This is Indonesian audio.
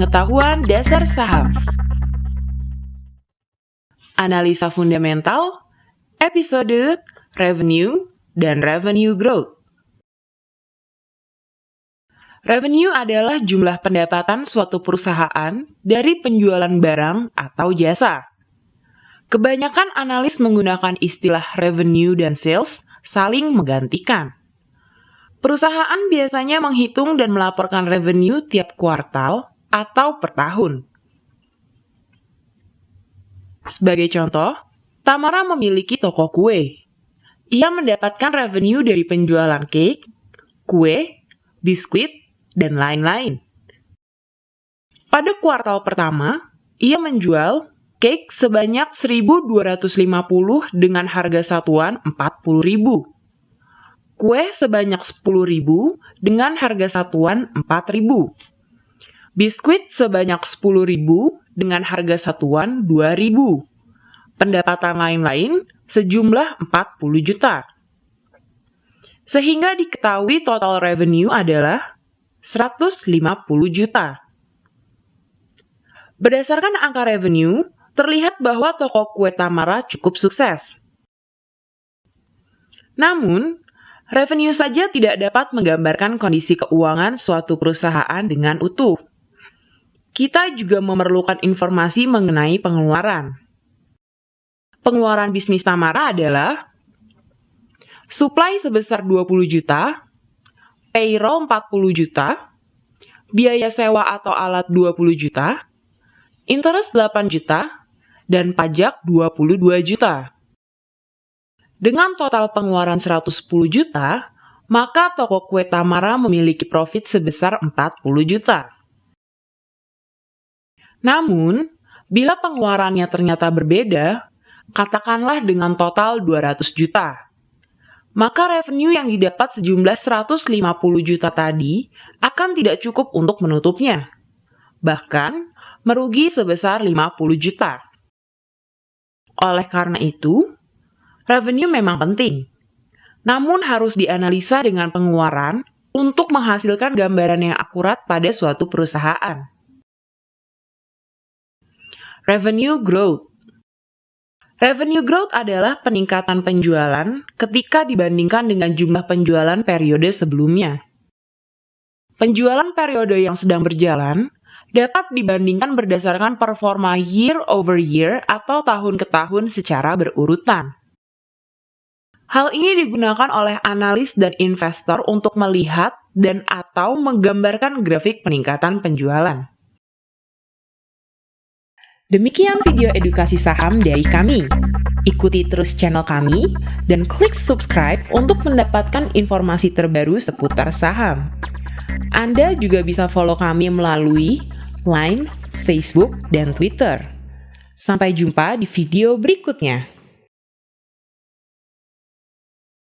Pengetahuan Dasar Saham. Analisa Fundamental, episode Revenue dan Revenue Growth. Revenue adalah jumlah pendapatan suatu perusahaan dari penjualan barang atau jasa. Kebanyakan analis menggunakan istilah revenue dan sales saling menggantikan. Perusahaan biasanya menghitung dan melaporkan revenue tiap kuartal atau per tahun. Sebagai contoh, Tamara memiliki toko kue. Ia mendapatkan revenue dari penjualan cake, kue, biskuit, dan lain-lain. Pada kuartal pertama, ia menjual cake sebanyak 1.250 dengan harga satuan 40.000. Kue sebanyak 10.000 dengan harga satuan 4.000. Biskuit sebanyak 10.000 dengan harga satuan 2.000. Pendapatan lain-lain sejumlah 40 juta. Sehingga diketahui total revenue adalah 150 juta. Berdasarkan angka revenue, terlihat bahwa toko kue Tamara cukup sukses. Namun, revenue saja tidak dapat menggambarkan kondisi keuangan suatu perusahaan dengan utuh. Kita juga memerlukan informasi mengenai pengeluaran. Pengeluaran bisnis Tamara adalah supply sebesar 20 juta, payroll 40 juta, biaya sewa atau alat 20 juta, interest 8 juta, dan pajak 22 juta. Dengan total pengeluaran 110 juta, maka toko kue Tamara memiliki profit sebesar 40 juta. Namun, bila pengeluarannya ternyata berbeda, katakanlah dengan total 200 juta, maka revenue yang didapat sejumlah 150 juta tadi akan tidak cukup untuk menutupnya. Bahkan, merugi sebesar 50 juta. Oleh karena itu, revenue memang penting, namun harus dianalisa dengan pengeluaran untuk menghasilkan gambaran yang akurat pada suatu perusahaan. Revenue growth. Revenue growth adalah peningkatan penjualan ketika dibandingkan dengan jumlah penjualan periode sebelumnya. Penjualan periode yang sedang berjalan dapat dibandingkan berdasarkan performa year over year atau tahun ke tahun secara berurutan. Hal ini digunakan oleh analis dan investor untuk melihat dan atau menggambarkan grafik peningkatan penjualan. Demikian video edukasi saham dari kami. Ikuti terus channel kami dan klik subscribe untuk mendapatkan informasi terbaru seputar saham. Anda juga bisa follow kami melalui Line, Facebook, dan Twitter. Sampai jumpa di video berikutnya.